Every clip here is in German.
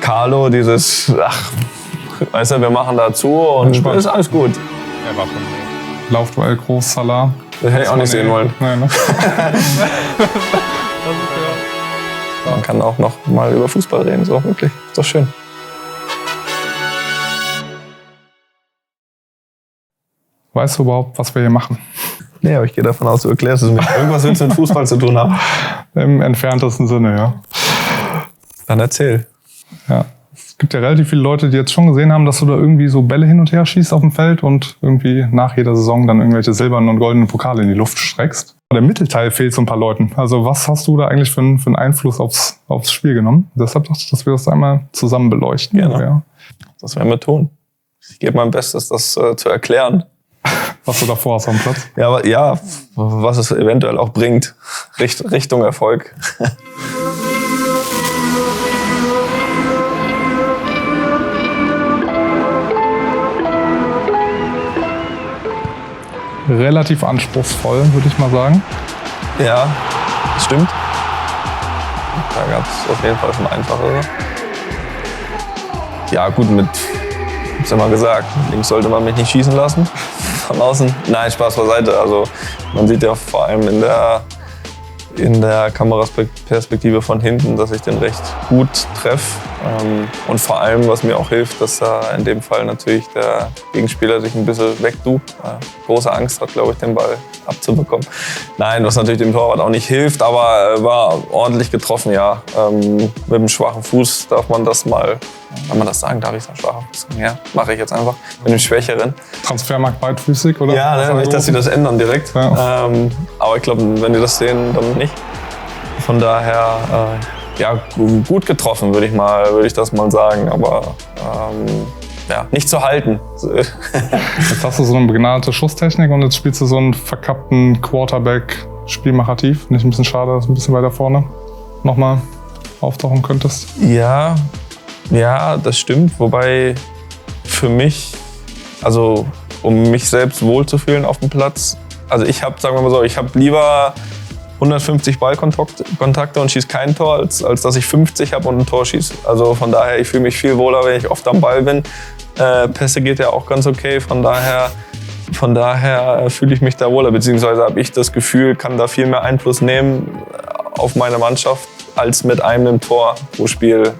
Carlo, dieses, weißt du, wir machen da zu und ist alles gut. Er war schon Laufduell groß, Salah. Das hätte ich auch nicht sehen wollen. Nein, ne? Man kann auch noch mal über Fußball reden, so wirklich. Ist doch schön. Weißt du überhaupt, was wir hier machen? Nee, aber ich gehe davon aus, du erklärst es mir. Irgendwas willst du mit Fußball zu tun haben? Im entferntesten Sinne, ja. Dann erzähl. Ja. Es gibt ja relativ viele Leute, die jetzt schon gesehen haben, dass du da irgendwie so Bälle hin und her schießt auf dem Feld und irgendwie nach jeder Saison dann irgendwelche silbernen und goldenen Pokale in die Luft streckst. Der Mittelteil fehlt so ein paar Leuten. Also was hast du da eigentlich für einen Einfluss aufs Spiel genommen? Deshalb dachte ich, dass wir das einmal zusammen beleuchten. Genau. Ja. Das werden wir tun. Ich gebe mein Bestes, das zu erklären. Was du davor hast am Platz. Ja, aber, ja, was es eventuell auch bringt. Richtung Erfolg. Relativ anspruchsvoll, würde ich mal sagen. Ja, das stimmt. Da gab es auf jeden Fall schon einfachere. Ja, gut, ich hab's ja mal gesagt, links sollte man mich nicht schießen lassen. Von außen. Nein, Spaß beiseite. Also man sieht ja vor allem in der Kameraperspektive von hinten, dass ich den recht gut treffe. Und vor allem, was mir auch hilft, dass da in dem Fall natürlich der Gegenspieler sich ein bisschen wegdubt. Große Angst hat, glaube ich, den Ball abzubekommen. Nein, was natürlich dem Torwart auch nicht hilft, aber war ordentlich getroffen, ja. Mit dem schwachen Fuß darf man das mal, kann man das sagen, darf ich sagen, schwacher Fuß? Ja, mache ich jetzt einfach. Mit dem Schwächeren. Transfermarkt beidfüßig, oder? Ja, nicht, dass sie das ändern direkt. Ja. Aber ich glaube, wenn die das sehen, dann nicht. Von daher, ja, gut getroffen, würde ich das mal sagen. Aber ja, nicht zu halten. Jetzt hast du so eine begnadete Schusstechnik und jetzt spielst du so einen verkappten Quarterback, Spielmacher tief. Nicht ein bisschen schade, dass du ein bisschen weiter vorne nochmal auftauchen könntest? Ja, das stimmt. Wobei für mich, also um mich selbst wohlzufühlen auf dem Platz, also ich habe, sagen wir mal so, ich habe lieber 150 Ballkontakte und schieße kein Tor, als dass ich 50 habe und ein Tor schieße. Also von daher, ich fühle mich viel wohler, wenn ich oft am Ball bin. Pässe geht ja auch ganz okay, von daher fühle ich mich da wohler, beziehungsweise habe ich das Gefühl, kann da viel mehr Einfluss nehmen auf meine Mannschaft, als mit einem Tor pro Spiel.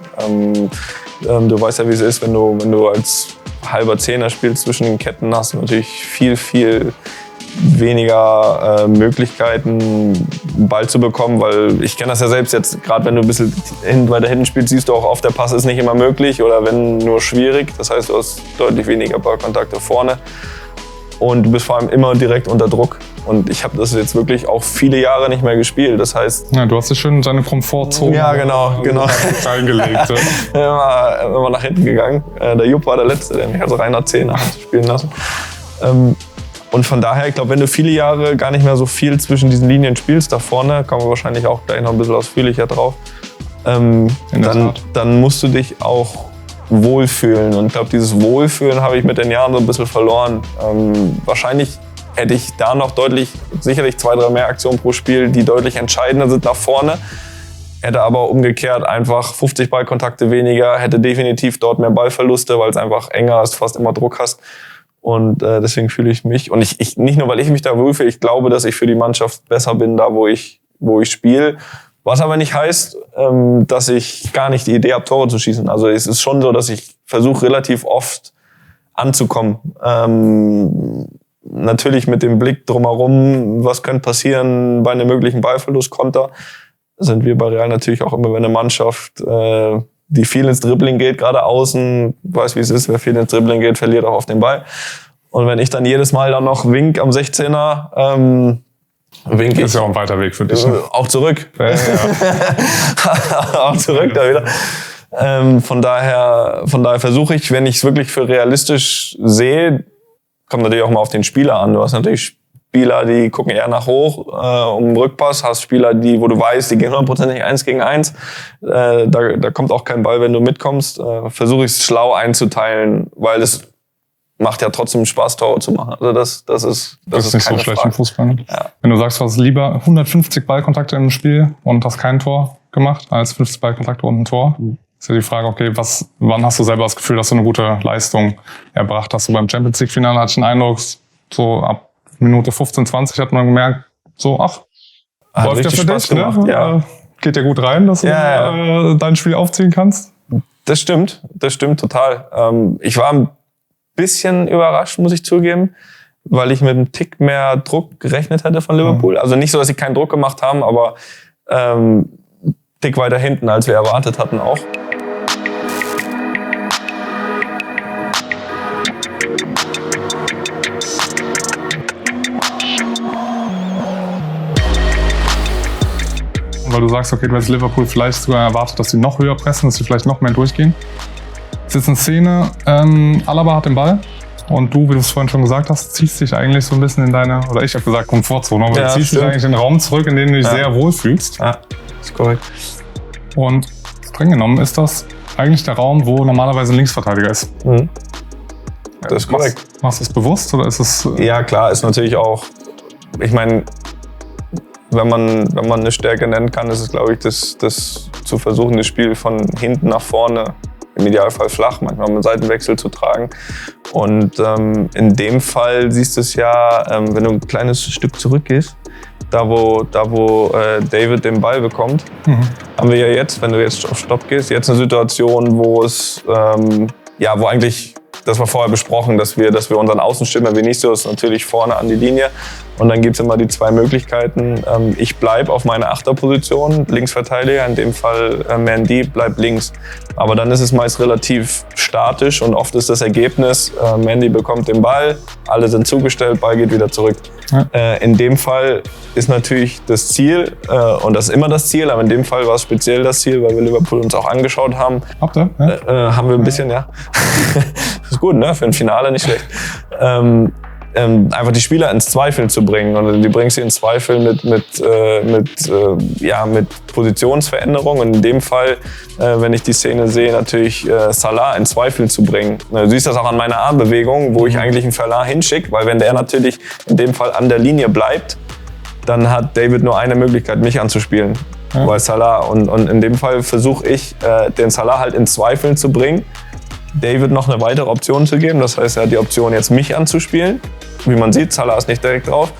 Du weißt ja, wie es ist, wenn du als halber Zehner spielst zwischen den Ketten, hast du natürlich viel, viel weniger Möglichkeiten, einen Ball zu bekommen, weil ich kenne das ja selbst jetzt, gerade wenn du ein bisschen weiter hinten spielst, siehst du auch oft, der Pass ist nicht immer möglich oder wenn nur schwierig. Das heißt, du hast deutlich weniger Ballkontakte vorne und du bist vor allem immer direkt unter Druck. Und ich habe das jetzt wirklich auch viele Jahre nicht mehr gespielt. Das heißt, ja, du hast dich schön in deine Komfortzone reingelegt. Immer nach hinten gegangen. Der Jupp war der Letzte, der mich als reiner Zehner hat spielen lassen. Und von daher, ich glaube, wenn du viele Jahre gar nicht mehr so viel zwischen diesen Linien spielst, da vorne, kommen wir wahrscheinlich auch gleich noch ein bisschen ausführlicher drauf, dann musst du dich auch wohlfühlen. Und ich glaube, dieses Wohlfühlen habe ich mit den Jahren so ein bisschen verloren. Wahrscheinlich hätte ich da noch sicherlich 2, 3 mehr Aktionen pro Spiel, die deutlich entscheidender sind nach vorne. Hätte aber umgekehrt einfach 50 Ballkontakte weniger, hätte definitiv dort mehr Ballverluste, weil es einfach enger ist, fast immer Druck hast. Und deswegen fühle ich mich, und ich nicht nur, weil ich mich da wohlfühle, ich glaube, dass ich für die Mannschaft besser bin, da wo ich spiele. Was aber nicht heißt, dass ich gar nicht die Idee habe, Tore zu schießen. Also es ist schon so, dass ich versuche, relativ oft anzukommen. Natürlich mit dem Blick drumherum, was könnte passieren bei einem möglichen Ballverlustkonter, sind wir bei Real natürlich auch immer, wenn eine Mannschaft, die viel ins Dribbling geht, gerade außen, weiß wie es ist, wer viel ins Dribbling geht, verliert auch auf den Ball. Und wenn ich dann jedes Mal dann noch wink am 16er, wink ich. Das ist ja auch ein weiter Weg für dich. Ne? Auch zurück. Ja. Auch zurück da wieder. Von daher versuche ich, wenn ich es wirklich für realistisch sehe, kommt natürlich auch mal auf den Spieler an. Du hast natürlich Spieler, die gucken eher nach hoch um den Rückpass. Hast Spieler, wo du weißt, die gehen 100% 1 gegen 1. Da kommt auch kein Ball, wenn du mitkommst. Versuche ich es schlau einzuteilen, weil es macht ja trotzdem Spaß, Tore zu machen. Also das ist nicht so schlecht im Fußball. Ne? Ja. Wenn du sagst, du hast lieber 150 Ballkontakte im Spiel und hast kein Tor gemacht, als 50 Ballkontakte und ein Tor. Ist ja die Frage, okay, wann hast du selber das Gefühl, dass du eine gute Leistung erbracht hast? So beim Champions League-Finale hatte ich den Eindruck, so ab Minute 15, 20 hat man gemerkt, so, läuft ja für dich, ne? Ja. Geht ja gut rein, dass du dein Spiel aufziehen kannst. Das stimmt total. Ich war ein bisschen überrascht, muss ich zugeben, weil ich mit einem Tick mehr Druck gerechnet hätte von Liverpool. Also nicht so, dass sie keinen Druck gemacht haben, aber Tick weiter hinten, als wir erwartet hatten auch. Weil du sagst, okay, du hättest Liverpool vielleicht sogar erwartet, dass sie noch höher pressen, dass sie vielleicht noch mehr durchgehen. Es ist jetzt eine Szene, Alaba hat den Ball und du, wie du es vorhin schon gesagt hast, ziehst dich eigentlich so ein bisschen in deine, oder ich habe gesagt Komfortzone, aber du ziehst dich eigentlich in den Raum zurück, in dem du dich sehr wohl fühlst. Ja, ist korrekt. Und streng genommen ist das eigentlich der Raum, wo normalerweise ein Linksverteidiger ist. Mhm. Das ist korrekt. Machst du es bewusst oder ist es... Ja, klar, ist natürlich auch, ich meine, wenn man eine Stärke nennen kann, ist es, glaube ich, das zu versuchen, das Spiel von hinten nach vorne, im Idealfall flach, manchmal mit Seitenwechsel zu tragen. Und in dem Fall siehst du es ja, wenn du ein kleines Stück zurückgehst, da wo David den Ball bekommt, haben wir ja jetzt, wenn du jetzt auf Stopp gehst, jetzt eine Situation, wo es, wo eigentlich, das war vorher besprochen, dass wir unseren Außenstürmer Vinicius natürlich vorne an die Linie. Und dann gibt es immer die zwei Möglichkeiten. Ich bleibe auf meiner Achterposition, Linksverteidiger, in dem Fall Mendy bleibt links. Aber dann ist es meist relativ statisch und oft ist das Ergebnis, Mendy bekommt den Ball, alle sind zugestellt, Ball geht wieder zurück. Ja. In dem Fall ist natürlich das Ziel, und das ist immer das Ziel, aber in dem Fall war es speziell das Ziel, weil wir Liverpool uns auch angeschaut haben. Habt ihr? Ja. Haben wir ein bisschen, ja. Das ist gut, ne? Für ein Finale nicht schlecht. Einfach die Spieler ins Zweifeln zu bringen. Und die bringst sie ins Zweifel mit Positionsveränderung. Und in dem Fall, wenn ich die Szene sehe, natürlich Salah in Zweifel zu bringen. Du siehst das auch an meiner Armbewegung, wo ich eigentlich einen Salah hinschicke, weil wenn der natürlich in dem Fall an der Linie bleibt, dann hat David nur eine Möglichkeit, mich anzuspielen. Ja. Weil Salah, und in dem Fall versuche ich, den Salah halt in Zweifeln zu bringen, David noch eine weitere Option zu geben. Das heißt, er hat die Option, jetzt mich anzuspielen. Wie man sieht, Salah ist nicht direkt drauf.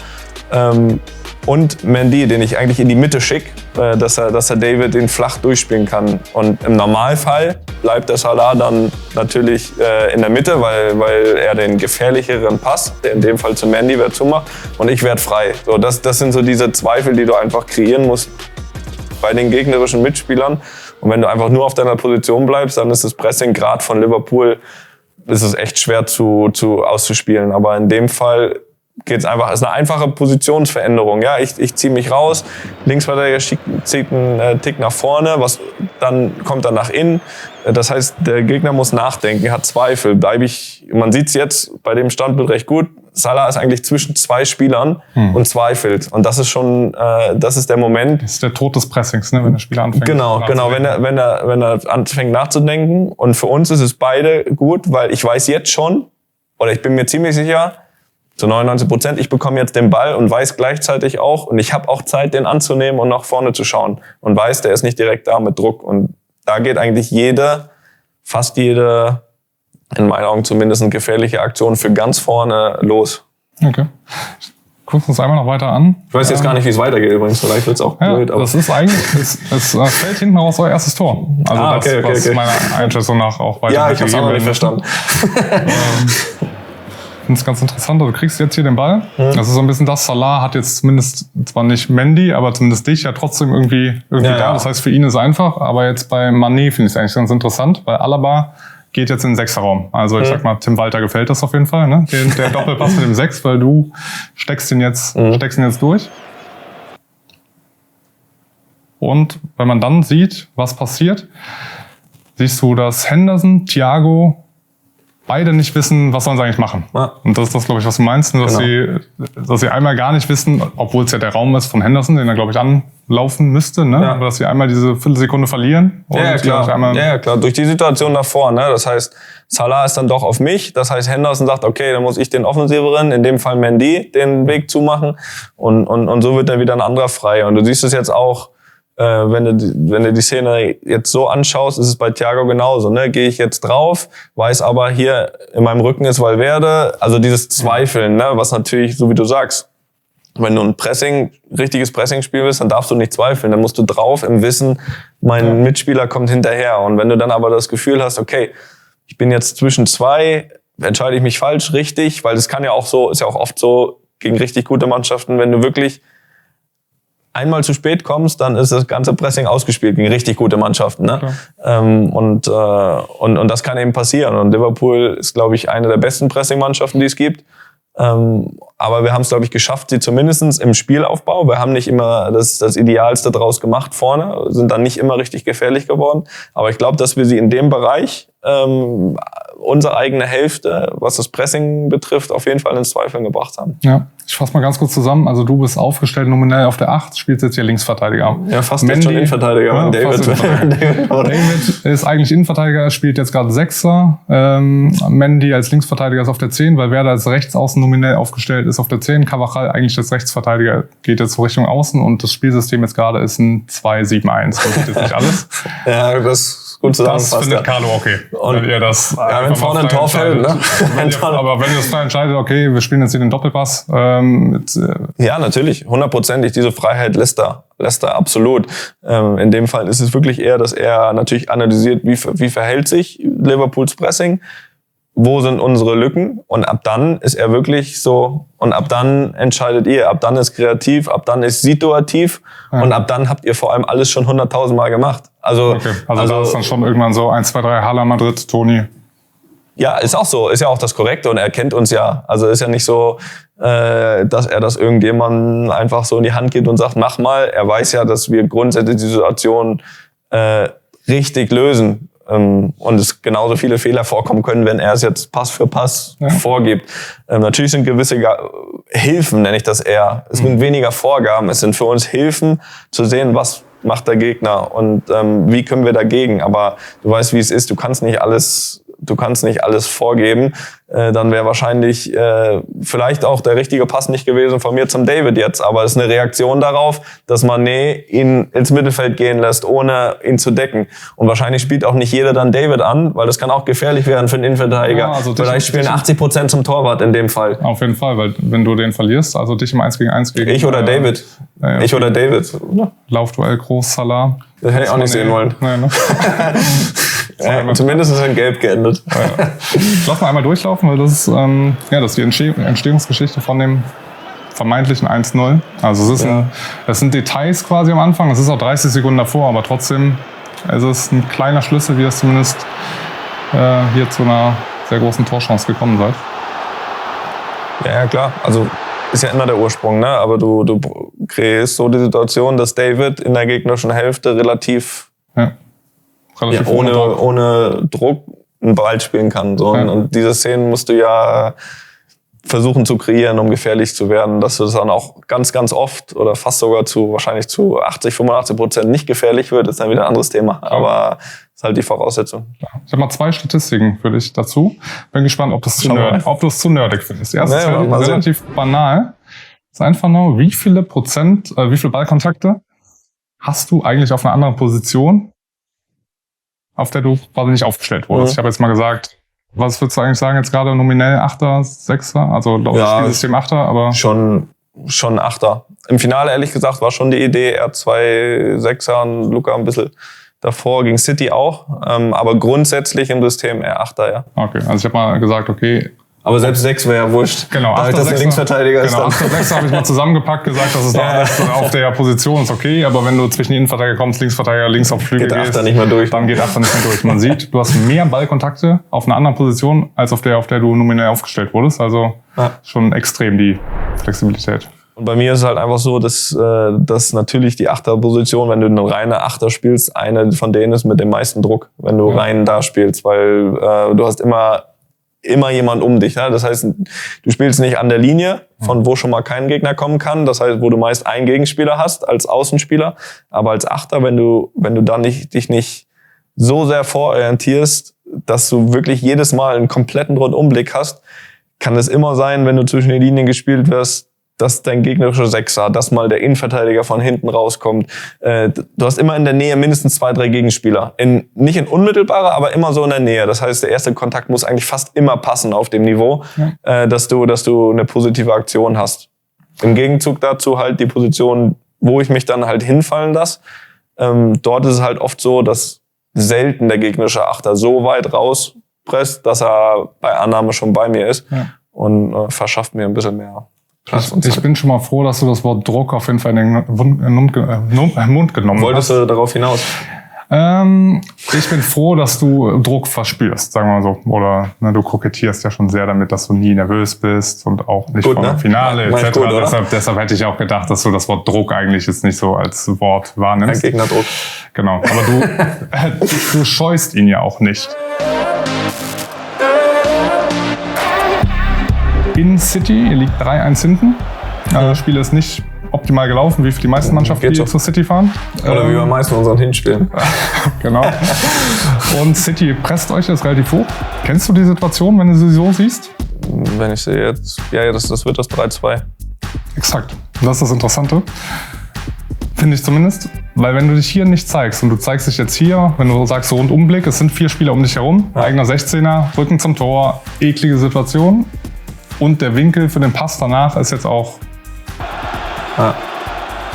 Und Mendy, den ich eigentlich in die Mitte schicke, dass er David den flach durchspielen kann. Und im Normalfall bleibt der Salah dann natürlich in der Mitte, weil er den gefährlicheren Pass, der in dem Fall zu Mendy wird, zumacht. Und ich werde frei. So, das sind so diese Zweifel, die du einfach kreieren musst bei den gegnerischen Mitspielern. Und wenn du einfach nur auf deiner Position bleibst, dann ist das Pressing gerade von Liverpool, ist es echt schwer auszuspielen. Aber in dem Fall geht es einfach, ist eine einfache Positionsveränderung. Ja, ich ziehe mich raus, Linksverteidiger zieht einen Tick nach vorne, kommt dann nach innen. Das heißt, der Gegner muss nachdenken, hat Zweifel. Man sieht es jetzt bei dem Standbild recht gut, Salah ist eigentlich zwischen zwei Spielern und zweifelt. Und das ist schon, das ist der Moment. Das ist der Tod des Pressings, ne, wenn der Spieler anfängt. Genau, wenn er anfängt nachzudenken. Und für uns ist es beide gut, weil ich weiß jetzt schon, oder ich bin mir ziemlich sicher, zu 99%, ich bekomme jetzt den Ball und weiß gleichzeitig auch, und ich habe auch Zeit, den anzunehmen und nach vorne zu schauen. Und weiß, der ist nicht direkt da mit Druck. Und da geht eigentlich fast jede, in meinen Augen zumindest, eine gefährliche Aktion für ganz vorne los. Okay. Gucken wir uns einmal noch weiter an. Ich weiß jetzt gar nicht, wie es weitergeht übrigens. Vielleicht wird es auch blöd. Aber das ist eigentlich, es fällt hinten raus euer erstes Tor. Also was meiner Einschätzung nach auch weiter. Ja, ich habe es auch noch nicht verstanden. Ich finde es ganz interessant. Du kriegst jetzt hier den Ball. Das ist so ein bisschen das. Salah hat jetzt zumindest, zwar nicht Mendy, aber zumindest dich ja trotzdem irgendwie da. Ja. Das heißt, für ihn ist es einfach. Aber jetzt bei Mané finde ich es eigentlich ganz interessant, weil Alaba geht jetzt in den Sechserraum. Also ich sag mal, Tim Walter gefällt das auf jeden Fall, ne? Der Doppelpass mit dem 6, weil du steckst ihn jetzt durch. Und wenn man dann sieht, was passiert, siehst du, dass Henderson, Thiago beide nicht wissen, was sollen sie eigentlich machen. Ja. Und das ist das, glaube ich, was du meinst, dass sie einmal gar nicht wissen, obwohl es ja der Raum ist von Henderson, den er, glaube ich, anlaufen müsste, ne? Ja. Aber dass sie einmal diese Viertelsekunde verlieren. Ja, klar. Durch die Situation davor, ne? Das heißt, Salah ist dann doch auf mich. Das heißt, Henderson sagt, okay, dann muss ich den Offensiveren, in dem Fall Mendy, den Weg zumachen. Und so wird dann wieder ein anderer frei. Und du siehst es jetzt auch, Wenn du die Szene jetzt so anschaust, ist es bei Thiago genauso. Ne? Gehe ich jetzt drauf, weiß aber hier in meinem Rücken ist Valverde. Also dieses Zweifeln, ne? Was natürlich, so wie du sagst, wenn du ein richtiges Pressing-Spiel willst, dann darfst du nicht zweifeln. Dann musst du drauf im Wissen, mein Mitspieler kommt hinterher. Und wenn du dann aber das Gefühl hast, okay, ich bin jetzt zwischen zwei, entscheide ich mich falsch, richtig, weil das kann ja auch so, ist ja auch oft so gegen richtig gute Mannschaften, wenn du wirklich einmal zu spät kommst, dann ist das ganze Pressing ausgespielt gegen richtig gute Mannschaften. Ne? Und das kann eben passieren. Und Liverpool ist, glaube ich, eine der besten Pressing-Mannschaften, die es gibt. Aber wir haben es, glaube ich, geschafft, sie zumindest im Spielaufbau. Wir haben nicht immer das Idealste draus gemacht vorne, sind dann nicht immer richtig gefährlich geworden. Aber ich glaube, dass wir sie in dem Bereich, unsere eigene Hälfte, was das Pressing betrifft, auf jeden Fall ins Zweifeln gebracht haben. Ja, ich fasse mal ganz kurz zusammen. Also du bist aufgestellt nominell auf der 8, spielst jetzt hier Linksverteidiger. Ja, fast jetzt schon Innenverteidiger. Ja, David ist eigentlich Innenverteidiger, spielt jetzt gerade Sechser. Mendy als Linksverteidiger ist auf der 10, weil Werder als Rechtsaußen nominell aufgestellt ist auf der 10. Cavachal eigentlich als Rechtsverteidiger geht jetzt Richtung Außen und das Spielsystem jetzt gerade ist ein 2-7-1. Das ist jetzt nicht alles. Ja, das gut zusammengefasst. Das findet Carlo okay. Und wenn ihr das wenn vorne ein Tor fällt, ne? Aber wenn ihr das da entscheidet, okay, wir spielen jetzt hier den Doppelpass. Ja, natürlich, 100%. Diese Freiheit lässt er absolut. In dem Fall ist es wirklich eher, dass er natürlich analysiert, wie verhält sich Liverpools Pressing, wo sind unsere Lücken, und ab dann ist er wirklich so, und ab dann entscheidet ihr, ab dann ist kreativ, ab dann ist situativ, und ab dann habt ihr vor allem alles schon 100.000 Mal gemacht. Also da ist dann schon irgendwann so 1, 2, 3, Hala, Madrid, Toni. Ja, ist auch so, ist ja auch das Korrekte, und er kennt uns ja. Also ist ja nicht so, dass er das irgendjemandem einfach so in die Hand gibt und sagt, mach mal. Er weiß ja, dass wir grundsätzlich die Situation richtig lösen. Und es genauso viele Fehler vorkommen können, wenn er es jetzt Pass für Pass vorgibt. Natürlich sind gewisse Hilfen, nenne ich das eher. Es sind weniger Vorgaben, es sind für uns Hilfen zu sehen, was macht der Gegner und wie können wir dagegen. Aber du weißt, wie es ist, du kannst nicht alles vorgeben. Dann wäre wahrscheinlich vielleicht auch der richtige Pass nicht gewesen von mir zum David jetzt. Aber es ist eine Reaktion darauf, dass Mané ihn ins Mittelfeld gehen lässt, ohne ihn zu decken. Und wahrscheinlich spielt auch nicht jeder dann David an, weil das kann auch gefährlich werden für den Innenverteidiger. Ja, also vielleicht spielen 80% zum Torwart in dem Fall. Auf jeden Fall, weil wenn du den verlierst, also dich im 1 gegen 1 gegen... Ich oder David. Ich oder David. Laufduell groß, Salah. Das hätte ich auch nicht sehen wollen. Nein, ne? Zumindest ist es in Gelb geendet. Ja. Lass mal einmal durchlaufen, weil das ist die Entstehungsgeschichte von dem vermeintlichen 1-0. Also es sind Details quasi am Anfang, es ist auch 30 Sekunden davor, aber trotzdem es ist ein kleiner Schlüssel, wie ihr zumindest hier zu einer sehr großen Torchance gekommen seid. Ja, klar. Also ist ja immer der Ursprung, ne? Aber du kreierst so die Situation, dass David in der gegnerischen Hälfte relativ ohne Druck einen Ball spielen kann. So. Und diese Szenen musst du ja versuchen zu kreieren, um gefährlich zu werden, dass du das dann auch ganz, ganz oft oder fast sogar wahrscheinlich zu 80-85% nicht gefährlich wird, ist dann wieder ein anderes Thema. Aber das ist halt die Voraussetzung. Ich habe mal 2 Statistiken für dich dazu. Bin gespannt, ob du es zu nerdig findest. Die erste ist relativ banal. Das ist einfach nur, wie viele Ballkontakte hast du eigentlich auf einer anderen Position, auf der du quasi nicht aufgestellt wurdest? Ich habe jetzt mal gesagt, was würdest du eigentlich sagen, jetzt gerade nominell 8er, 6er? Also Spielsystem 8er, aber... Schon 8er. Im Finale, ehrlich gesagt, war schon die Idee, eher 2 6er und Luka ein bisschen davor, gegen City auch. Aber grundsätzlich im System eher 8er, ja. Okay, also ich habe mal gesagt, okay... Aber selbst 6 wäre ja wurscht. Genau, 8er, dass ein Linksverteidiger ist. Genau, 8er, 6er habe ich mal zusammengepackt, gesagt, dass es auf der Position ist okay, aber wenn du zwischen die Innenverteidiger kommst, Linksverteidiger links auf Flügel gehst, dann geht 8er nicht mehr durch. Man sieht, du hast mehr Ballkontakte auf einer anderen Position, als auf der du nominell aufgestellt wurdest. Also schon extrem die Flexibilität. Und bei mir ist es halt einfach so, dass natürlich die 8er-Position, wenn du eine reine 8er spielst, eine von denen ist mit dem meisten Druck, wenn du rein da spielst, weil du hast immer jemand um dich. Ne? Das heißt, du spielst nicht an der Linie, von wo schon mal kein Gegner kommen kann. Das heißt, wo du meist einen Gegenspieler hast als Außenspieler. Aber als Achter, wenn du dann dich nicht so sehr vororientierst, dass du wirklich jedes Mal einen kompletten Rundumblick hast, kann es immer sein, wenn du zwischen den Linien gespielt wirst, dass dein gegnerischer Sechser, dass mal der Innenverteidiger von hinten rauskommt. Du hast immer in der Nähe mindestens 2, 3 Gegenspieler. Nicht in unmittelbarer, aber immer so in der Nähe. Das heißt, der erste Kontakt muss eigentlich fast immer passen auf dem Niveau, dass du eine positive Aktion hast. Im Gegenzug dazu halt die Position, wo ich mich dann halt hinfallen lasse. Dort ist es halt oft so, dass selten der gegnerische Achter so weit rauspresst, dass er bei Annahme schon bei mir ist und verschafft mir ein bisschen mehr Platz. Ich bin schon mal froh, dass du das Wort Druck auf jeden Fall in den Mund genommen hast. Wolltest du darauf hinaus? Ich bin froh, dass du Druck verspürst, sagen wir mal so. Oder du kokettierst ja schon sehr damit, dass du nie nervös bist und auch nicht vor dem Finale etc. Gut, deshalb hätte ich auch gedacht, dass du das Wort Druck eigentlich jetzt nicht so als Wort wahrnimmst. Ein Gegnerdruck. Genau, aber du scheust ihn ja auch nicht. In City, ihr liegt 3-1 hinten. Das Spiel ist nicht optimal gelaufen, wie für die meisten Mannschaften, die zur City fahren. Oder wie bei meisten unseren Hinspielen. Genau. Und City presst euch jetzt relativ hoch. Kennst du die Situation, wenn du sie so siehst? Wenn ich sehe jetzt, das wird das 3-2. Exakt. Das ist das Interessante. Finde ich zumindest. Weil wenn du dich hier nicht zeigst und du zeigst dich jetzt hier, wenn du sagst so Rundumblick, es sind 4 Spieler um dich herum, eigener 16er, Rücken zum Tor, eklige Situation. Und der Winkel für den Pass danach ist jetzt auch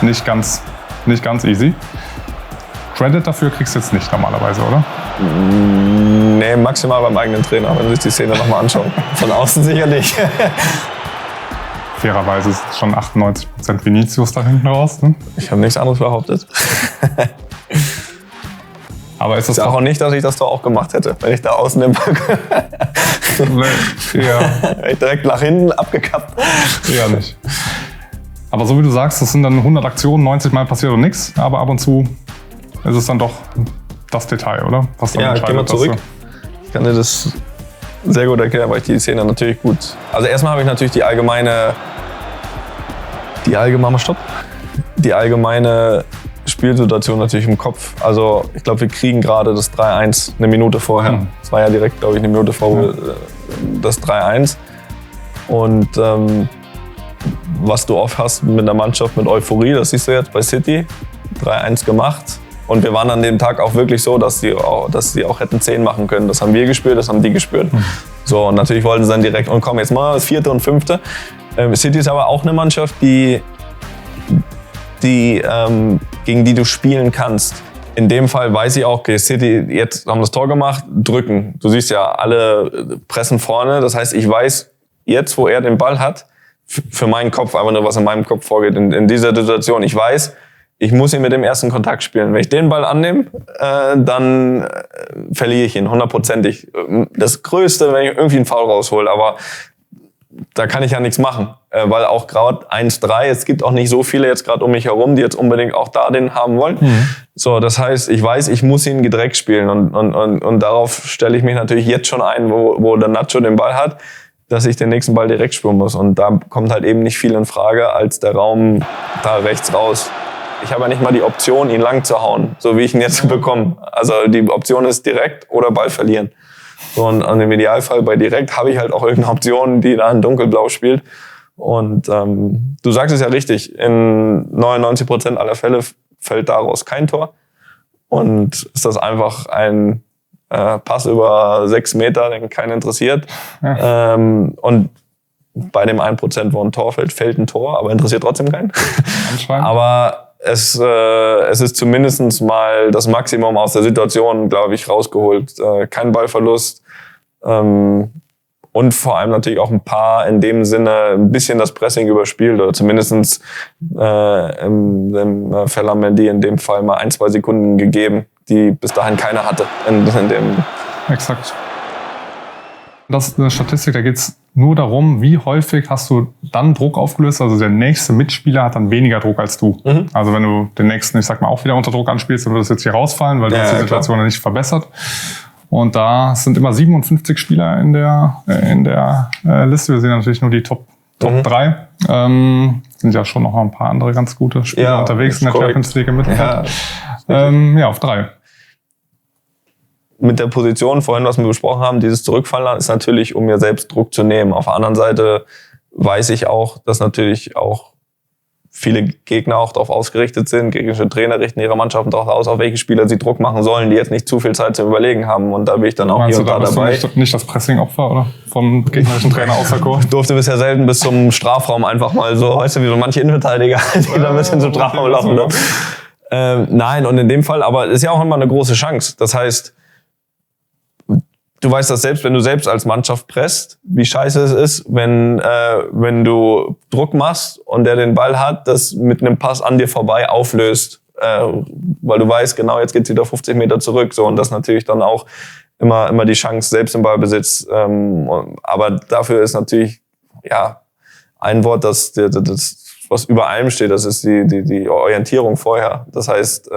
nicht ganz easy. Credit dafür kriegst du jetzt nicht normalerweise, oder? Nee, maximal beim eigenen Trainer, wenn du sich die Szene nochmal anschauen. Von außen sicherlich. Fairerweise ist es schon 98% Vinicius da hinten raus. Ne? Ich habe nichts anderes behauptet. Aber ist das ich sage auch nicht, dass ich das doch auch gemacht hätte, wenn ich da außen den Ball direkt nach hinten abgekappt. Ja, nicht. Aber so wie du sagst, das sind dann 100 Aktionen, 90 Mal passiert und nichts. Aber ab und zu ist es dann doch das Detail, oder? Was dann ich geh mal zurück. Ich kann dir das sehr gut erklären, weil ich die Szene natürlich gut... Also erstmal habe ich natürlich die allgemeine Spielsituation natürlich im Kopf. Also ich glaube, wir kriegen gerade das 3-1 eine Minute vorher. Das war ja direkt, glaube ich, eine Minute vor das 3-1. Und was du oft hast mit der Mannschaft mit Euphorie, das siehst du jetzt bei City, 3-1 gemacht. Und wir waren an dem Tag auch wirklich so, dass sie auch hätten 10 machen können. Das haben wir gespürt, das haben die gespürt. So, und natürlich wollten sie dann direkt, und komm, jetzt mal das 4. und 5. City ist aber auch eine Mannschaft, gegen die du spielen kannst. In dem Fall weiß ich auch, okay, City, jetzt haben das Tor gemacht, drücken. Du siehst ja, alle pressen vorne. Das heißt, ich weiß jetzt, wo er den Ball hat, für meinen Kopf, einfach nur, was in meinem Kopf vorgeht, in dieser Situation. Ich weiß, ich muss ihn mit dem ersten Kontakt spielen. Wenn ich den Ball annehme, dann verliere ich ihn, 100%. Das Größte, wenn ich irgendwie einen Foul raushole, aber da kann ich ja nichts machen, weil auch gerade 1-3, es gibt auch nicht so viele jetzt gerade um mich herum, die jetzt unbedingt auch da den haben wollen. So, das heißt, ich weiß, ich muss ihn gedreckt spielen und darauf stelle ich mich natürlich jetzt schon ein, wo der Nacho den Ball hat, dass ich den nächsten Ball direkt spielen muss. Und da kommt halt eben nicht viel in Frage als der Raum da rechts raus. Ich habe ja nicht mal die Option, ihn lang zu hauen, so wie ich ihn jetzt bekomme. Also die Option ist direkt oder Ball verlieren. So, und im Idealfall bei direkt habe ich halt auch irgendeine Option, die da in dunkelblau spielt. Und du sagst es ja richtig, in 99% aller Fälle fällt daraus kein Tor. Und ist das einfach ein Pass über 6 Meter, den keinen interessiert. Ja. Und bei dem 1%, wo ein Tor fällt ein Tor, aber interessiert trotzdem keinen. Aber es ist zumindest mal das Maximum aus der Situation, glaube ich, rausgeholt. Kein Ballverlust. Und vor allem natürlich auch ein paar in dem Sinne ein bisschen das Pressing überspielt oder zumindest im Ferland-Mendy in dem Fall mal 1-2 Sekunden gegeben, die bis dahin keiner hatte. In dem Exakt. Das ist eine Statistik, da geht es nur darum, wie häufig hast du dann Druck aufgelöst. Also der nächste Mitspieler hat dann weniger Druck als du. Also wenn du den nächsten, ich sag mal, auch wieder unter Druck anspielst, dann wird das jetzt hier rausfallen, weil du hast die Situation ja nicht verbessert. Und da sind immer 57 Spieler in der Liste. Wir sehen natürlich nur die Top 3. Sind ja schon noch ein paar andere ganz gute Spieler unterwegs in der Champions League im Mittelfeld. Auf 3. Mit der Position vorhin, was wir besprochen haben, dieses Zurückfallen ist natürlich, um mir selbst Druck zu nehmen. Auf der anderen Seite weiß ich auch, dass natürlich auch viele Gegner auch darauf ausgerichtet sind. Gegnerische Trainer richten ihre Mannschaften darauf aus, auf welche Spieler sie Druck machen sollen, die jetzt nicht zu viel Zeit zum Überlegen haben. Und da bin ich dann auch hier und da dabei. Meinst du nicht das Pressing-Opfer, oder? Vom gegnerischen Trainer auserkoren? Ich durfte bisher selten bis zum Strafraum einfach mal so, weißt du, wie so manche Innenverteidiger, die da ein bisschen zum Strafraum laufen. Ne? Nein, und in dem Fall, aber es ist ja auch immer eine große Chance. Das heißt, du weißt das selbst, wenn du selbst als Mannschaft presst, wie scheiße es ist, wenn du Druck machst und der den Ball hat, das mit einem Pass an dir vorbei auflöst, weil du weißt, genau, jetzt geht's wieder 50 Meter zurück, so, und das natürlich dann auch immer die Chance, selbst im Ballbesitz, aber dafür ist natürlich, ja, ein Wort, das was über allem steht, das ist die Orientierung vorher. Das heißt,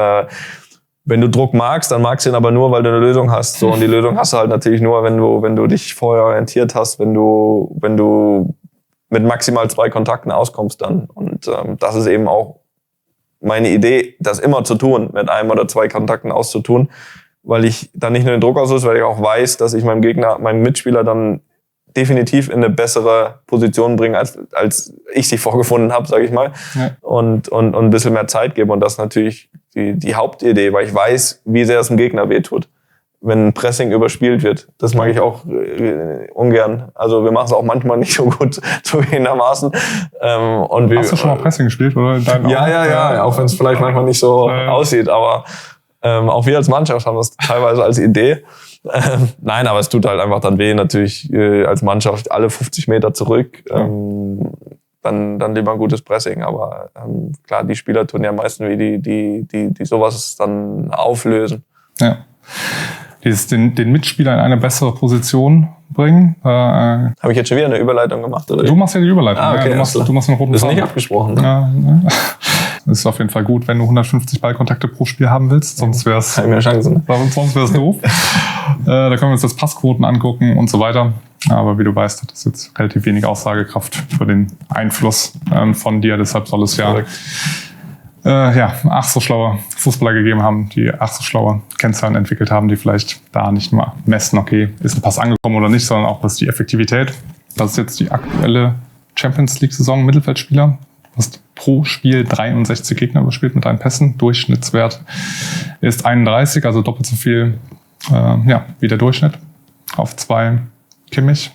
wenn du Druck magst, dann magst du ihn aber nur, weil du eine Lösung hast. So, und die Lösung hast du halt natürlich nur, wenn du dich vorher orientiert hast, wenn du mit maximal 2 Kontakten auskommst dann. Und das ist eben auch meine Idee, das immer zu tun, mit 1 oder 2 Kontakten auszutun, weil ich dann nicht nur den Druck auslöse, weil ich auch weiß, dass ich meinem Mitspieler dann definitiv in eine bessere Position bringen, als ich sie vorgefunden habe, sage ich mal. Ja. Und ein bisschen mehr Zeit geben. Und das ist natürlich die Hauptidee, weil ich weiß, wie sehr es dem Gegner wehtut, wenn ein Pressing überspielt wird. Das mag ich auch ungern. Also wir machen es auch manchmal nicht so gut, zugegebenermaßen. Hast du schon mal Pressing gespielt, oder? Ja, auch wenn es vielleicht manchmal nicht so aussieht. Aber auch wir als Mannschaft haben das teilweise als Idee. Nein, aber es tut halt einfach dann weh, natürlich als Mannschaft alle 50 Meter zurück. Dann lieber ein gutes Pressing. Aber klar, die Spieler tun ja meistens wie die sowas dann auflösen. Ja. Den Mitspieler in eine bessere Position bringen. Habe ich jetzt schon wieder eine Überleitung gemacht, oder? Du machst ja die Überleitung. Okay, ja, du machst einen roten Das ist nicht abgesprochen. Ne? Ja. Das ist auf jeden Fall gut, wenn du 150 Ballkontakte pro Spiel haben willst. Sonst wäre es doof. Da können wir uns jetzt Passquoten angucken und so weiter. Aber wie du weißt, hat das jetzt relativ wenig Aussagekraft für den Einfluss von dir. Deshalb soll es ach so schlaue Fußballer gegeben haben, die ach so schlaue Kennzahlen entwickelt haben, die vielleicht da nicht nur messen, okay, ist ein Pass angekommen oder nicht, sondern auch, was ist die Effektivität. Das ist jetzt die aktuelle Champions-League-Saison Mittelfeldspieler. Du hast pro Spiel 63 Gegner überspielt mit deinen Pässen. Durchschnittswert ist 31, also doppelt so viel wie der Durchschnitt. Auf 2 Kimmich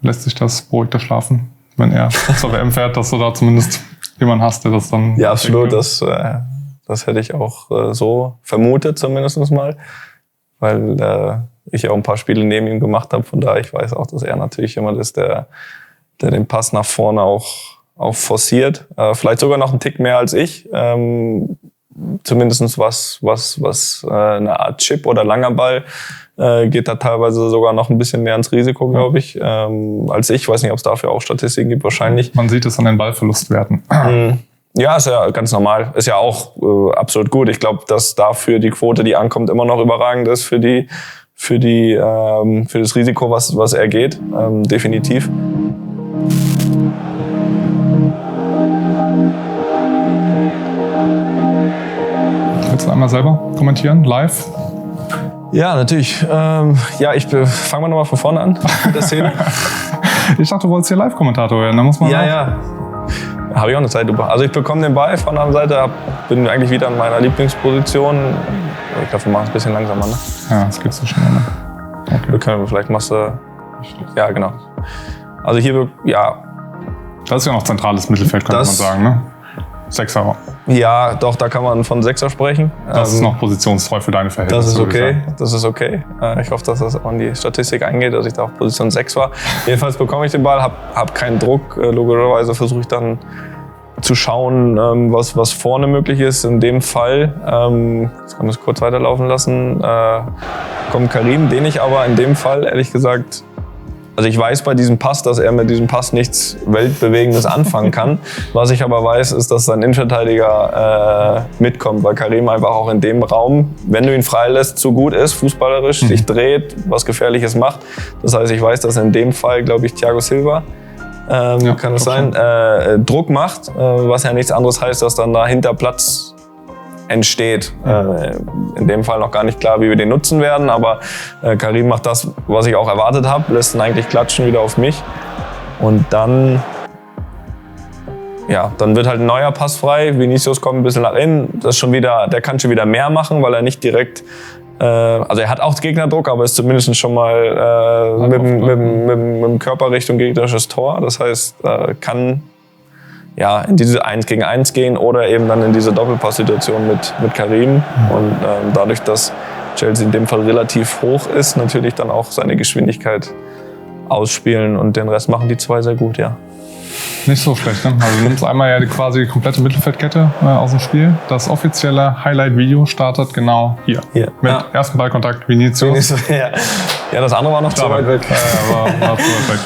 lässt sich das beruhigter schlafen, wenn er zur WM fährt, dass du da zumindest jemanden hast, der das dann... Ja, absolut. Das hätte ich auch so vermutet zumindest mal, weil ich auch ein paar Spiele neben ihm gemacht habe. Von daher, ich weiß auch, dass er natürlich jemand ist, der den Pass nach vorne auch forciert. Vielleicht sogar noch einen Tick mehr als ich. Zumindest was eine Art Chip oder langer Ball geht da teilweise sogar noch ein bisschen mehr ins Risiko, glaube ich, als ich. Ich weiß nicht, ob es dafür auch Statistiken gibt, wahrscheinlich. Man sieht es an den Ballverlustwerten. Ja, ist ja ganz normal. Ist ja auch absolut gut. Ich glaube, dass dafür die Quote, die ankommt, immer noch überragend ist für das Risiko, was er geht. Definitiv. Willst du einmal selber kommentieren, live? Ja, natürlich. Fangen wir nochmal von vorne an mit der Szene. Ich dachte, du wolltest hier Live-Kommentator werden. Da muss man Ja. Habe ich auch eine Zeit über. Also ich bekomme den Ball von der anderen Seite, bin eigentlich wieder in meiner Lieblingsposition. Ich glaube, wir machen es ein bisschen langsamer, ne? Ja, das geht so schnell, ne? Okay. Vielleicht machst du... Ja, genau. Also hier, ja... Das ist ja noch zentrales Mittelfeld, könnte man sagen, ne? Sechser. Ja, doch, da kann man von Sechser sprechen. Das ist noch positionstreu für deine Verhältnisse. Das ist okay. Ich hoffe, dass das auch in die Statistik eingeht, dass ich da auf Position 6 war. Jedenfalls bekomme ich den Ball, hab keinen Druck. Logischerweise versuche ich dann zu schauen, was vorne möglich ist. In dem Fall, jetzt kann ich es kurz weiterlaufen lassen, kommt Karim, den ich aber in dem Fall, ehrlich gesagt, also ich weiß bei diesem Pass, dass er mit diesem Pass nichts Weltbewegendes anfangen kann. Was ich aber weiß, ist, dass sein Innenverteidiger mitkommt, weil Karim einfach auch in dem Raum, wenn du ihn freilässt, zu gut ist, fußballerisch, sich dreht, was Gefährliches macht. Das heißt, ich weiß, dass in dem Fall, glaube ich, Thiago Silva, kann es sein, Druck macht, was ja nichts anderes heißt, dass dann dahinter Platz entsteht. In dem Fall noch gar nicht klar, wie wir den nutzen werden, aber Karim macht das, was ich auch erwartet habe, lässt ihn eigentlich klatschen wieder auf mich. Und dann ja, dann wird halt ein neuer Pass frei. Vinicius kommt ein bisschen nach innen. Der kann schon wieder mehr machen, weil er nicht direkt. Also er hat auch Gegnerdruck, aber ist zumindest schon mal mit dem Körper Richtung gegnerisches Tor. Das heißt, kann ja in diese 1 gegen 1 gehen oder eben dann in diese Doppelpass-Situation mit Karim. Und dadurch, dass Chelsea in dem Fall relativ hoch ist, natürlich dann auch seine Geschwindigkeit ausspielen und den Rest machen die zwei sehr gut, ja. Nicht so schlecht, ne? Also du nimmst einmal ja quasi die komplette Mittelfeldkette aus dem Spiel. Das offizielle Highlight-Video startet genau hier. Mit ersten Ballkontakt Vinicius. Ja, das andere war noch zu weit weg. War zu weit weg.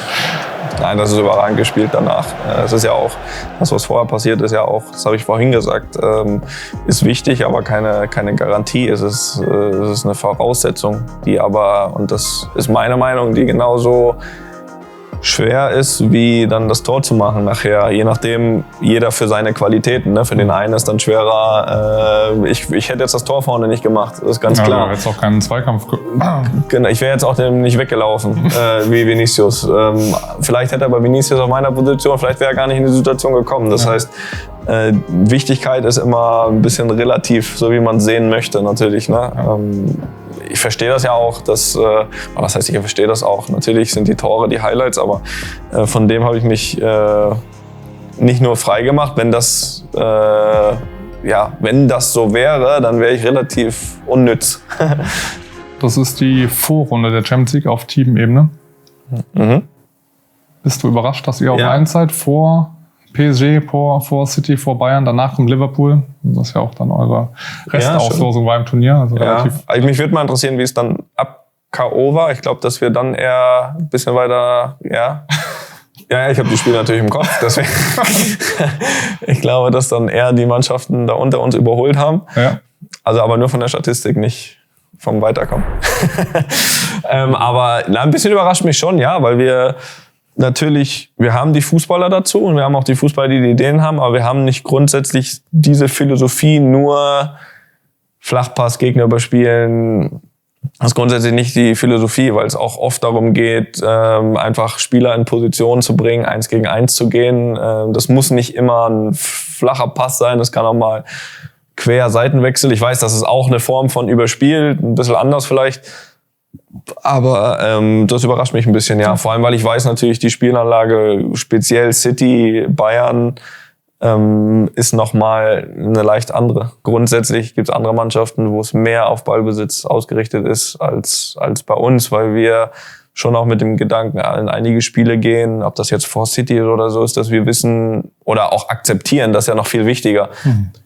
Nein, das ist überragend gespielt danach. Es ist ja auch, das was vorher passiert ist ja auch, das habe ich vorhin gesagt, ist wichtig, aber keine Garantie. Es ist eine Voraussetzung, die aber, und das ist meine Meinung, die genauso schwer ist, wie dann das Tor zu machen nachher. Je nachdem, jeder für seine Qualitäten. Ne? Für den einen ist dann schwerer. Ich hätte jetzt das Tor vorne nicht gemacht, das ist ganz klar. Du hättest auch keinen Zweikampf. Genau, ich wäre jetzt auch nicht weggelaufen, wie Vinicius. Vielleicht hätte aber Vinicius auf meiner Position, vielleicht wäre er gar nicht in die Situation gekommen. Das heißt, Wichtigkeit ist immer ein bisschen relativ, so wie man es sehen möchte natürlich. Ne? Ich verstehe das ja auch, was heißt, ich verstehe das auch. Natürlich sind die Tore die Highlights, aber von dem habe ich mich nicht nur frei gemacht. Wenn das so wäre, dann wäre ich relativ unnütz. Das ist die Vorrunde der Champions League auf Teamebene. Bist du überrascht, dass ihr auf 1 seid vor PSG, vor City, vor Bayern, danach kommt Liverpool. Das ist ja auch dann eure Restauslosung war im Turnier. Also relativ. Mich würde mal interessieren, wie es dann ab K.O. war. Ich glaube, dass wir dann eher ein bisschen weiter, Ja, ich habe die Spiele natürlich im Kopf. Deswegen ich glaube, dass dann eher die Mannschaften da unter uns überholt haben. Ja. Also aber nur von der Statistik, nicht vom Weiterkommen. Aber ein bisschen überrascht mich schon, ja, weil wir haben die Fußballer dazu und wir haben auch die Fußballer, die Ideen haben, aber wir haben nicht grundsätzlich diese Philosophie, nur Flachpass, Gegner überspielen. Das ist grundsätzlich nicht die Philosophie, weil es auch oft darum geht, einfach Spieler in Position zu bringen, 1 gegen 1 zu gehen. Das muss nicht immer ein flacher Pass sein, das kann auch mal quer Seitenwechsel. Ich weiß, das ist auch eine Form von überspielt, ein bisschen anders vielleicht. Aber das überrascht mich ein bisschen, ja. Vor allem, weil ich weiß natürlich, die Spielanlage, speziell City, Bayern, ist nochmal eine leicht andere. Grundsätzlich gibt es andere Mannschaften, wo es mehr auf Ballbesitz ausgerichtet ist als bei uns, weil wir schon auch mit dem Gedanken in einige Spiele gehen, ob das jetzt vor City oder so ist, dass wir wissen oder auch akzeptieren, das ist ja noch viel wichtiger.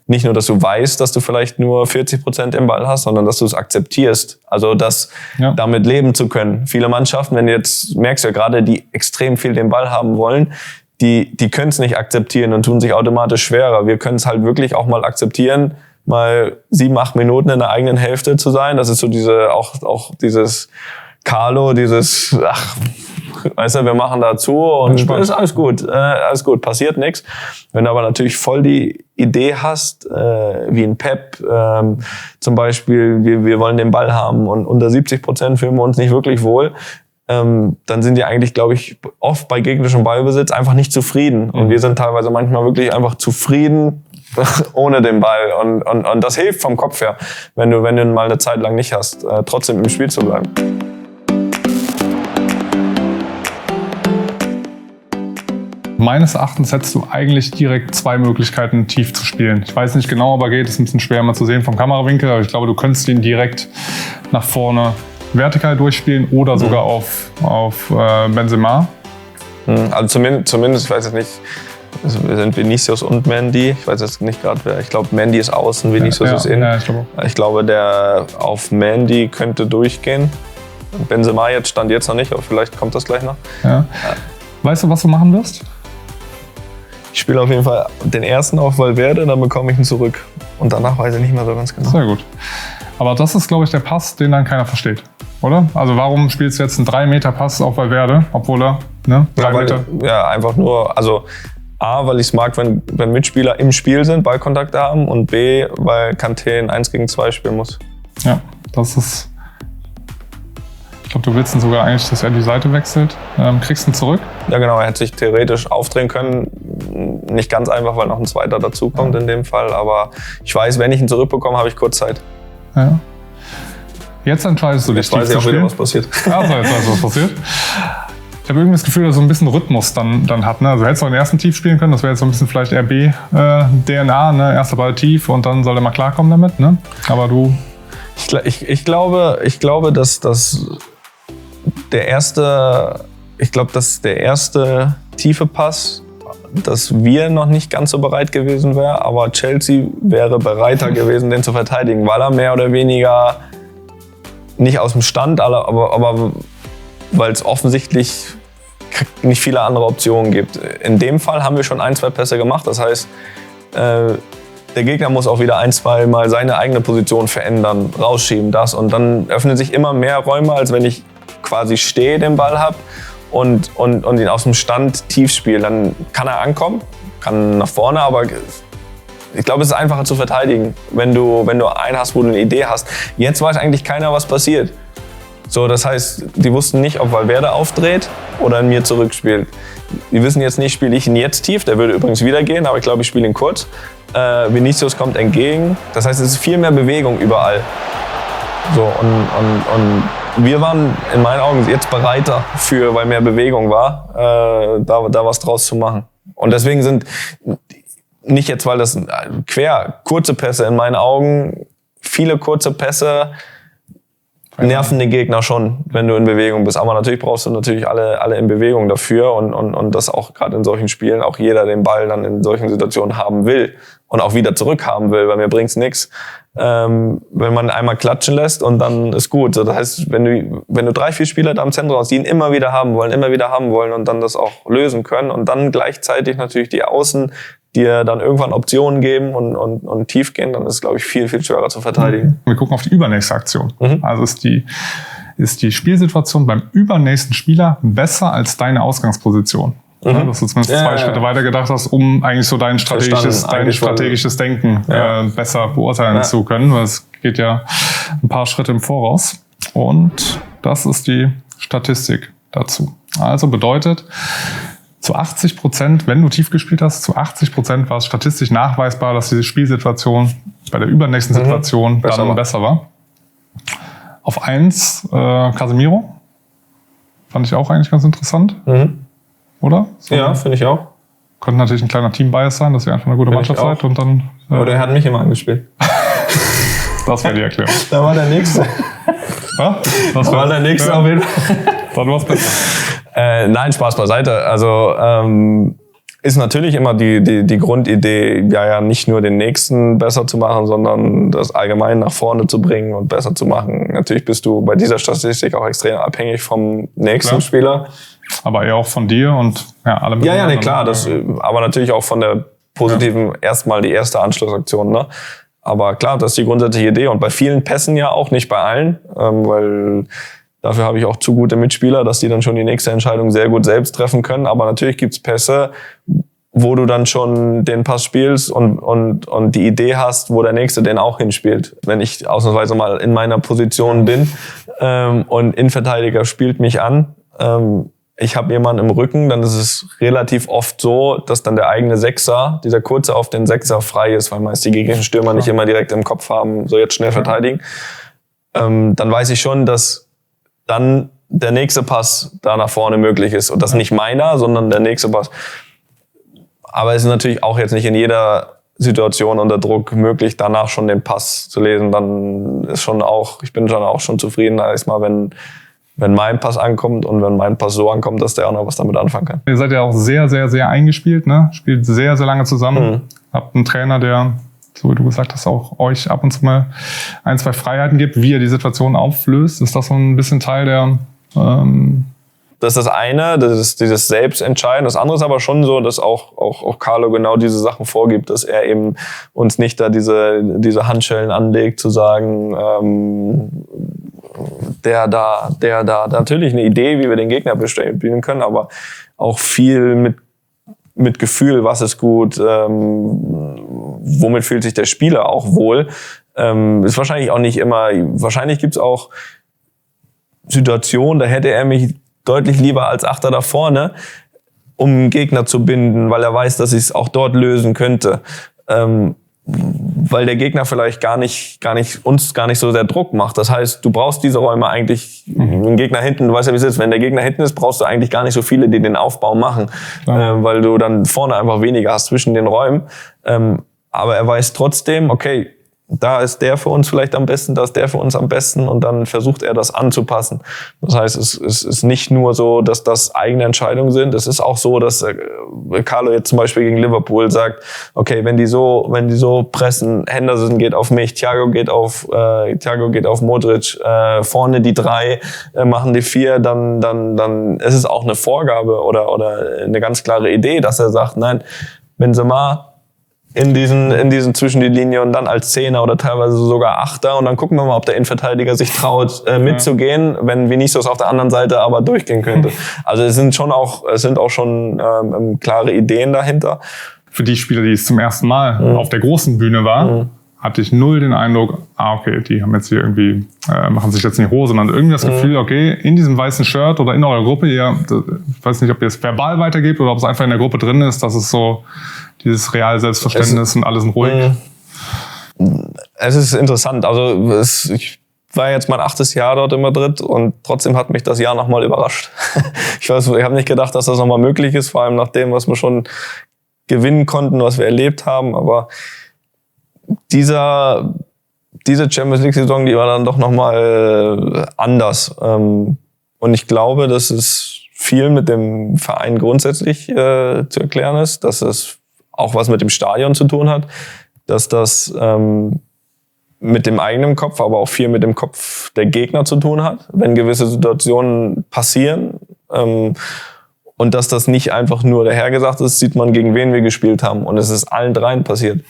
Nicht nur, dass du weißt, dass du vielleicht nur 40% im Ball hast, sondern dass du es akzeptierst. Also damit leben zu können. Viele Mannschaften, wenn du jetzt merkst ja gerade, die extrem viel den Ball haben wollen, die können es nicht akzeptieren und tun sich automatisch schwerer. Wir können es halt wirklich auch mal akzeptieren, mal 7-8 Minuten in der eigenen Hälfte zu sein. Das ist so auch dieses Carlo, weißt du, wir machen dazu und ist alles gut, passiert nichts. Wenn du aber natürlich voll die Idee hast, wie ein Pep, zum Beispiel, wir wollen den Ball haben und unter 70% fühlen wir uns nicht wirklich wohl, dann sind die eigentlich, glaube ich, oft bei gegnerischem Ballbesitz einfach nicht zufrieden. Und wir sind teilweise manchmal wirklich einfach zufrieden ohne den Ball. Und das hilft vom Kopf her, wenn du mal eine Zeit lang nicht hast, trotzdem im Spiel zu bleiben. Meines Erachtens hättest du eigentlich direkt 2 Möglichkeiten, tief zu spielen. Ich weiß nicht genau, aber geht. Ist ein bisschen schwer mal zu sehen vom Kamerawinkel. Aber ich glaube, du könntest ihn direkt nach vorne vertikal durchspielen oder sogar auf Benzema. Also zumindest, ich weiß jetzt nicht, wir sind Vinicius und Mendy. Ich weiß jetzt nicht gerade wer. Ich glaube, Mendy ist außen, Vinicius ist innen. Ja, ich glaube, der auf Mendy könnte durchgehen. Benzema stand jetzt noch nicht, aber vielleicht kommt das gleich noch. Ja. Weißt du, was du machen wirst? Ich spiele auf jeden Fall den ersten auf Valverde, dann bekomme ich ihn zurück. Und danach weiß ich nicht mehr so ganz genau. Sehr gut. Aber das ist, glaube ich, der Pass, den dann keiner versteht, oder? Also warum spielst du jetzt einen 3-Meter-Pass auf Valverde, obwohl er 3 Meter... Ja, einfach nur, also A, weil ich es mag, wenn Mitspieler im Spiel sind, Ballkontakte haben und B, weil Kanté ein 1 gegen 2 spielen muss. Ja, das ist... Ich glaube, du willst ihn sogar eigentlich, dass er die Seite wechselt. Kriegst ihn zurück. Ja genau, er hätte sich theoretisch aufdrehen können. Nicht ganz einfach, weil noch ein zweiter dazukommt in dem Fall. Aber ich weiß, wenn ich ihn zurückbekomme, habe ich kurz Zeit. Ja. Jetzt entscheidest du dich, Jetzt weiß ich auch wieder, was passiert. Also, jetzt weißt du, was passiert. Ich habe irgendwie das Gefühl, dass er so ein bisschen Rhythmus dann hat. Ne? Also hättest du den ersten Tief spielen können, das wäre jetzt so ein bisschen vielleicht RB-DNA, ne? Erster Ball tief und dann soll er mal klarkommen damit. Ne? Aber du... Ich glaube, dass der erste tiefe Pass, dass wir noch nicht ganz so bereit gewesen wären, aber Chelsea wäre bereiter gewesen, den zu verteidigen, weil er mehr oder weniger nicht aus dem Stand, aber weil es offensichtlich nicht viele andere Optionen gibt. In dem Fall haben wir schon 1-2 Pässe gemacht, das heißt, der Gegner muss auch wieder 1-2 Mal seine eigene Position verändern, rausschieben, das. Und dann öffnen sich immer mehr Räume, als wenn ich quasi stehe, den Ball habe und ihn aus dem Stand tief spiele. Dann kann er ankommen, kann nach vorne, aber ich glaube, es ist einfacher zu verteidigen, wenn du einen hast, wo du eine Idee hast. Jetzt weiß eigentlich keiner, was passiert. So, das heißt, die wussten nicht, ob Valverde aufdreht oder in mir zurückspielt. Die wissen jetzt nicht, spiele ich ihn jetzt tief, der würde übrigens wieder gehen, aber ich glaube, ich spiele ihn kurz. Vinicius kommt entgegen. Das heißt, es ist viel mehr Bewegung überall. So, und wir waren in meinen Augen jetzt bereiter für, weil mehr Bewegung war, da was draus zu machen. Und deswegen sind nicht jetzt, weil das kurze Pässe in meinen Augen, viele kurze Pässe nerven den Gegner schon, wenn du in Bewegung bist. Aber natürlich brauchst du natürlich alle in Bewegung dafür und das auch gerade in solchen Spielen, auch jeder den Ball dann in solchen Situationen haben will und auch wieder zurückhaben will, weil mir bringt's nichts, wenn man einmal klatschen lässt und dann ist gut. So, das heißt, wenn du 3-4 Spieler da im Zentrum hast, die ihn immer wieder haben wollen und dann das auch lösen können und dann gleichzeitig natürlich die Außen dir dann irgendwann Optionen geben und tief gehen, dann ist es, glaube ich, viel, viel schwerer zu verteidigen. Wir gucken auf die übernächste Aktion. Also ist die Spielsituation beim übernächsten Spieler besser als deine Ausgangsposition? Ja, dass du zumindest 2 Schritte weiter gedacht hast, um eigentlich so dein strategisches Denken besser beurteilen zu können, weil es geht ja ein paar Schritte im Voraus. Und das ist die Statistik dazu. Also bedeutet, zu 80%, wenn du tief gespielt hast, zu 80% war es statistisch nachweisbar, dass diese Spielsituation bei der übernächsten Situation dann besser war. Auf 1 Casemiro. Fand ich auch eigentlich ganz interessant. Oder? So, ja, finde ich auch. Könnte natürlich ein kleiner Team-Bias sein, dass ihr einfach eine gute Mannschaft seid und dann... Aber der hat mich immer angespielt. Das wäre die Erklärung. Da war der Nächste. Das war der Nächste auf jeden Fall. Dann war es besser. Nein, Spaß beiseite. Also ist natürlich immer die Grundidee, ja nicht nur den Nächsten besser zu machen, sondern das allgemein nach vorne zu bringen und besser zu machen. Natürlich bist du bei dieser Statistik auch extrem abhängig vom nächsten Spieler. Aber eher auch von dir und alle miteinander. Ja, nee, klar. Aber natürlich auch von der positiven, erstmal die erste Anschlussaktion. Ne? Aber klar, das ist die grundsätzliche Idee. Und bei vielen Pässen ja auch, nicht bei allen, weil dafür habe ich auch zu gute Mitspieler, dass die dann schon die nächste Entscheidung sehr gut selbst treffen können. Aber natürlich gibt's Pässe, wo du dann schon den Pass spielst und die Idee hast, wo der Nächste den auch hinspielt. Wenn ich ausnahmsweise mal in meiner Position bin und Innenverteidiger spielt mich an, ich habe jemanden im Rücken, dann ist es relativ oft so, dass dann der eigene Sechser, dieser kurze auf den Sechser frei ist, weil meist die gegnerischen Stürmer nicht immer direkt im Kopf haben, so jetzt schnell verteidigen. Dann weiß ich schon, dass dann der nächste Pass da nach vorne möglich ist. Und das nicht meiner, sondern der nächste Pass. Aber es ist natürlich auch jetzt nicht in jeder Situation unter Druck möglich, danach schon den Pass zu lesen. Dann ist ich bin schon auch schon zufrieden, erstmal, wenn mein Pass ankommt und wenn mein Pass so ankommt, dass der auch noch was damit anfangen kann. Ihr seid ja auch sehr, sehr, sehr eingespielt, ne? Spielt sehr, sehr lange zusammen. Habt einen Trainer, der, so wie du gesagt hast, auch euch ab und zu mal 1-2 Freiheiten gibt, wie ihr die Situation auflöst. Ist das so ein bisschen Teil der... Das ist das eine, das ist dieses Selbstentscheiden. Das andere ist aber schon so, dass auch Carlo genau diese Sachen vorgibt, dass er eben uns nicht da diese Handschellen anlegt, zu sagen, der da. Natürlich eine Idee, wie wir den Gegner bespielen können, aber auch viel mit Gefühl, was ist gut, womit fühlt sich der Spieler auch wohl. Ist wahrscheinlich auch nicht immer, wahrscheinlich gibt's auch Situation, da hätte er mich deutlich lieber als Achter da vorne, um einen Gegner zu binden, weil er weiß, dass ich es auch dort lösen könnte. Weil der Gegner vielleicht uns gar nicht so sehr Druck macht. Das heißt, du brauchst diese Räume eigentlich, einen Gegner hinten, du weißt ja, wie es ist, wenn der Gegner hinten ist, brauchst du eigentlich gar nicht so viele, die den Aufbau machen, weil du dann vorne einfach weniger hast zwischen den Räumen. Aber er weiß trotzdem, okay, da ist der für uns vielleicht am besten, da ist der für uns am besten und dann versucht er das anzupassen. Das heißt, es ist nicht nur so, dass das eigene Entscheidungen sind. Es ist auch so, dass Carlo jetzt zum Beispiel gegen Liverpool sagt, okay, wenn die so pressen, Henderson geht auf mich, Thiago geht auf Modric, vorne die 3, machen die 4, dann ist es auch eine Vorgabe oder eine ganz klare Idee, dass er sagt, nein, Benzema in diesen zwischen die Linie und dann als Zehner oder teilweise sogar Achter und dann gucken wir mal, ob der Innenverteidiger sich traut mitzugehen, wenn Vinicius auf der anderen Seite aber durchgehen könnte. Also es sind auch schon klare Ideen dahinter. Für die Spieler, die es zum ersten Mal auf der großen Bühne war, hatte ich null den Eindruck, okay, die haben jetzt hier irgendwie, machen sich jetzt in die Hose, sondern irgendwie das Gefühl, okay, in diesem weißen Shirt oder in eurer Gruppe, ich weiß nicht, ob ihr es verbal weitergebt oder ob es einfach in der Gruppe drin ist, dass es so dieses real Selbstverständnis und alles sind ruhig. Es ist interessant. Also ich war jetzt mein 8. Jahr dort in Madrid und trotzdem hat mich das Jahr nochmal überrascht. Ich habe nicht gedacht, dass das nochmal möglich ist, vor allem nach dem, was wir schon gewinnen konnten, was wir erlebt haben. Aber diese Champions League-Saison, die war dann doch nochmal anders. Und ich glaube, dass es viel mit dem Verein grundsätzlich zu erklären ist, dass es auch was mit dem Stadion zu tun hat, dass das mit dem eigenen Kopf, aber auch viel mit dem Kopf der Gegner zu tun hat, wenn gewisse Situationen passieren. Und dass das nicht einfach nur dahergesagt ist, sieht man, gegen wen wir gespielt haben. Und es ist allen dreien passiert.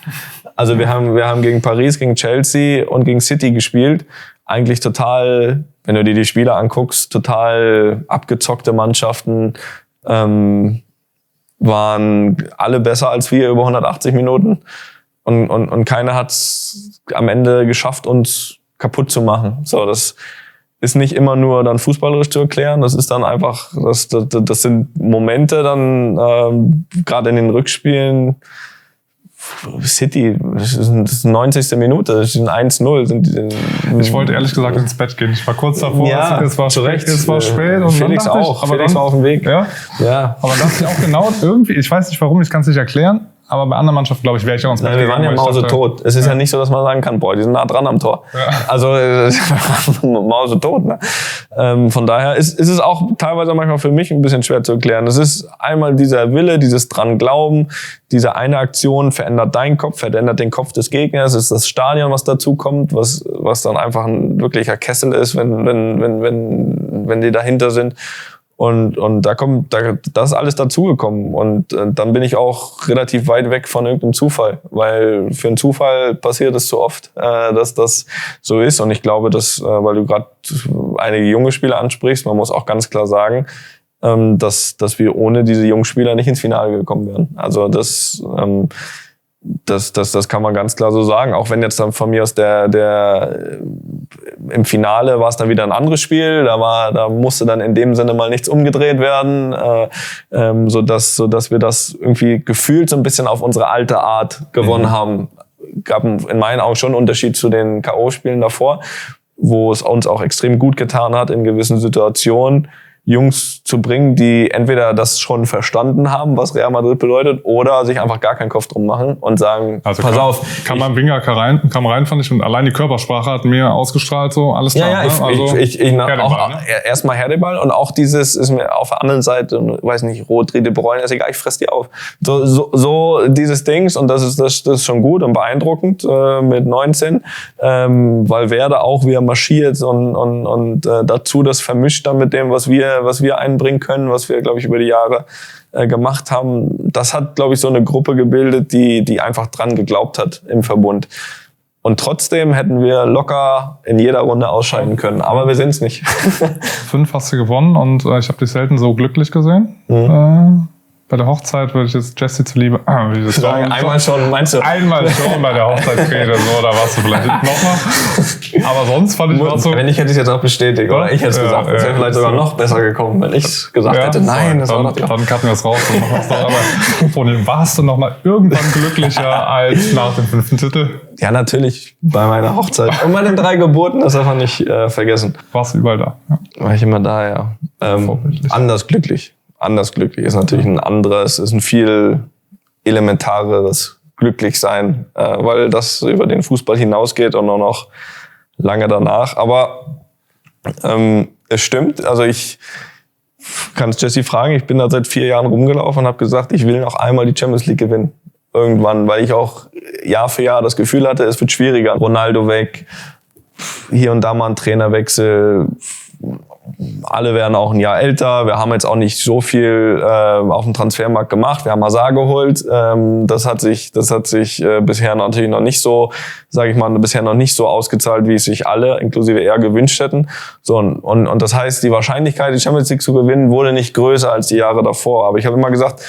Also wir haben gegen Paris, gegen Chelsea und gegen City gespielt. Eigentlich total, wenn du dir die Spieler anguckst, total abgezockte Mannschaften, waren alle besser als wir über 180 Minuten. Und keiner hat es am Ende geschafft, uns kaputt zu machen. So, das ist nicht immer nur dann fußballerisch zu erklären. Das ist dann einfach, das sind Momente dann, gerade in den Rückspielen. City, das ist 90. Minute, das ist ein 1-0. Ich wollte ehrlich gesagt ins Bett gehen. Ich war kurz davor, ja, es war spät. Und Felix dann auch, Felix war auf dem Weg. Ja. Ja. Aber das ist auch genau irgendwie, ich weiß nicht warum, ich kann es nicht erklären, aber bei anderen Mannschaften, glaube ich, wäre ich auch ins Bett gegangen. Wir waren ja mausetot. Es ist ja nicht so, dass man sagen kann, boah, die sind nah dran am Tor. Ja. Also mausetot. Ne? Von daher ist es auch teilweise manchmal für mich ein bisschen schwer zu erklären. Es ist einmal dieser Wille, dieses dran Glauben, diese eine Aktion verändert deinen Kopf, verändert den Kopf des Gegners. Es ist das Stadion, was dazu kommt, was dann einfach ein wirklicher Kessel ist, wenn die dahinter sind. Und da ist alles dazugekommen. Und dann bin ich auch relativ weit weg von irgendeinem Zufall. Weil für einen Zufall passiert es zu oft, dass das so ist. Und ich glaube, dass, weil du gerade einige junge Spieler ansprichst, man muss auch ganz klar sagen, dass wir ohne diese jungen Spieler nicht ins Finale gekommen wären. Also das kann man ganz klar so sagen. Auch wenn jetzt dann von mir aus im Finale war es dann wieder ein anderes Spiel. Da musste dann in dem Sinne mal nichts umgedreht werden, sodass wir das irgendwie gefühlt so ein bisschen auf unsere alte Art gewonnen haben. Gab in meinen Augen schon einen Unterschied zu den K.O.-Spielen davor, wo es uns auch extrem gut getan hat, in gewissen Situationen Jungs zu bringen, die entweder das schon verstanden haben, was Real Madrid bedeutet, oder sich einfach gar keinen Kopf drum machen und sagen, also pass auf. Kamavinga kam rein, fand ich, und allein die Körpersprache hat mir ausgestrahlt, so alles klar. Erstmal Herdeball und auch dieses ist mir auf der anderen Seite, weiß nicht, Rodri, De Bruyne, ist egal, ich fress die auf. So dieses Dings, und das ist schon gut und beeindruckend mit 19, weil Werder auch wieder marschiert und dazu das vermischt dann mit dem, was wir einbringen können, was wir, glaube ich, über die Jahre gemacht haben. Das hat, glaube ich, so eine Gruppe gebildet, die einfach dran geglaubt hat im Verbund. Und trotzdem hätten wir locker in jeder Runde ausscheiden können. Aber wir sind es nicht. 5 hast du gewonnen und ich habe dich selten so glücklich gesehen. Bei der Hochzeit würde ich jetzt Jesse zuliebe. Würde ich sagen, einmal schon, meinst du? Einmal schon bei der Hochzeitsrede, so, da warst du vielleicht nochmal. Aber sonst fand ich was so. Wenn nicht, hätte ich es jetzt auch bestätigt, oder? Ich hätte es gesagt. Es wäre vielleicht sogar noch besser gekommen, wenn ich es gesagt hätte. Nein, das war noch. Dann cutten wir es raus und machen es doch. Aber von warst du nochmal irgendwann glücklicher als nach dem 5. Titel? Ja, natürlich. Bei meiner Hochzeit. Und bei den 3 Geburten, das darf man nicht vergessen. Warst du überall da? Ja. War ich immer da, ja. Anders glücklich. Anders glücklich ist natürlich ein anderes, ist ein viel elementareres Glücklichsein, weil das über den Fußball hinausgeht und auch noch lange danach. Aber es stimmt, also ich kann es Jesse fragen, ich bin da seit 4 Jahren rumgelaufen und habe gesagt, ich will noch einmal die Champions League gewinnen. Irgendwann, weil ich auch Jahr für Jahr das Gefühl hatte, es wird schwieriger. Ronaldo weg, hier und da mal ein Trainerwechsel, alle werden auch ein Jahr älter. Wir haben jetzt auch nicht so viel auf dem Transfermarkt gemacht. Wir haben Hazard geholt. Das hat sich bisher natürlich noch nicht so, sage ich mal, bisher noch nicht so ausgezahlt, wie es sich alle, inklusive er, gewünscht hätten. So und das heißt, die Wahrscheinlichkeit, die Champions League zu gewinnen, wurde nicht größer als die Jahre davor. Aber ich habe immer gesagt,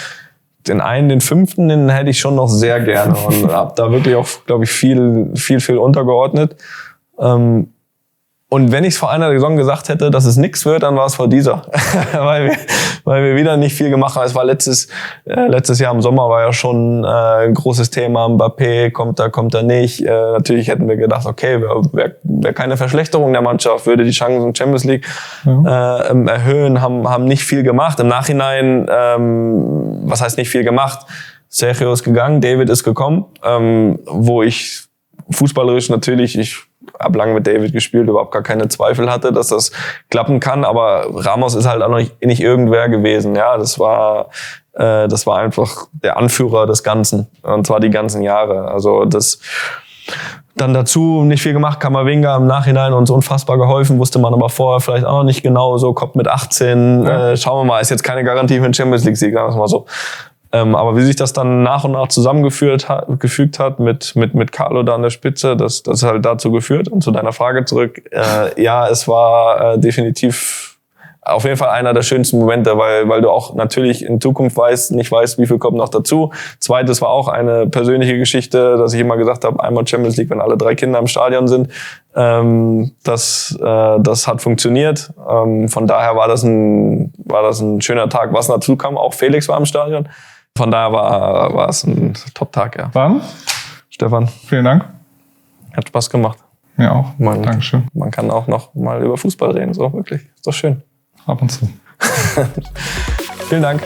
den 5., den hätte ich schon noch sehr gerne und habe da wirklich auch, glaube ich, viel untergeordnet. Und wenn ich es vor einer Saison gesagt hätte, dass es nichts wird, dann war es vor dieser. weil wir wieder nicht viel gemacht haben. Es war letztes Jahr im Sommer war ja schon ein großes Thema. Mbappé, kommt er nicht. Natürlich hätten wir gedacht, okay, wäre keine Verschlechterung der Mannschaft, würde die Chancen in Champions League erhöhen, haben nicht viel gemacht. Im Nachhinein, was heißt nicht viel gemacht? Sergio ist gegangen, David ist gekommen, wo ich fußballerisch natürlich, ich habe lange mit David gespielt, überhaupt gar keine Zweifel hatte, dass das klappen kann, aber Ramos ist halt auch noch nicht irgendwer gewesen. Ja, das war einfach der Anführer des Ganzen, und zwar die ganzen Jahre. Also das dann dazu nicht viel gemacht, Camavinga im Nachhinein uns unfassbar geholfen, wusste man aber vorher vielleicht auch noch nicht genau, so kommt mit 18, schauen wir mal, ist jetzt keine Garantie für den Champions League Sieg, sagen wir es mal so. Aber wie sich das dann nach und nach zusammengefügt hat mit Carlo da an der Spitze, das halt dazu geführt. Und zu deiner Frage zurück, ja, es war definitiv auf jeden Fall einer der schönsten Momente, weil du auch natürlich in Zukunft nicht weißt, wie viel kommt noch dazu. Zweites war auch eine persönliche Geschichte, dass ich immer gesagt habe, einmal Champions League, wenn alle 3 Kinder im Stadion sind. Das hat funktioniert. Von daher war das ein schöner Tag. Was dazu kam, auch Felix war im Stadion. Von daher war es ein Top-Tag, ja. Dann, Stefan, vielen Dank. Hat Spaß gemacht. Mir auch. Dankeschön. Man kann auch noch mal über Fußball reden, so wirklich. Ist doch schön. Ab und zu. Vielen Dank.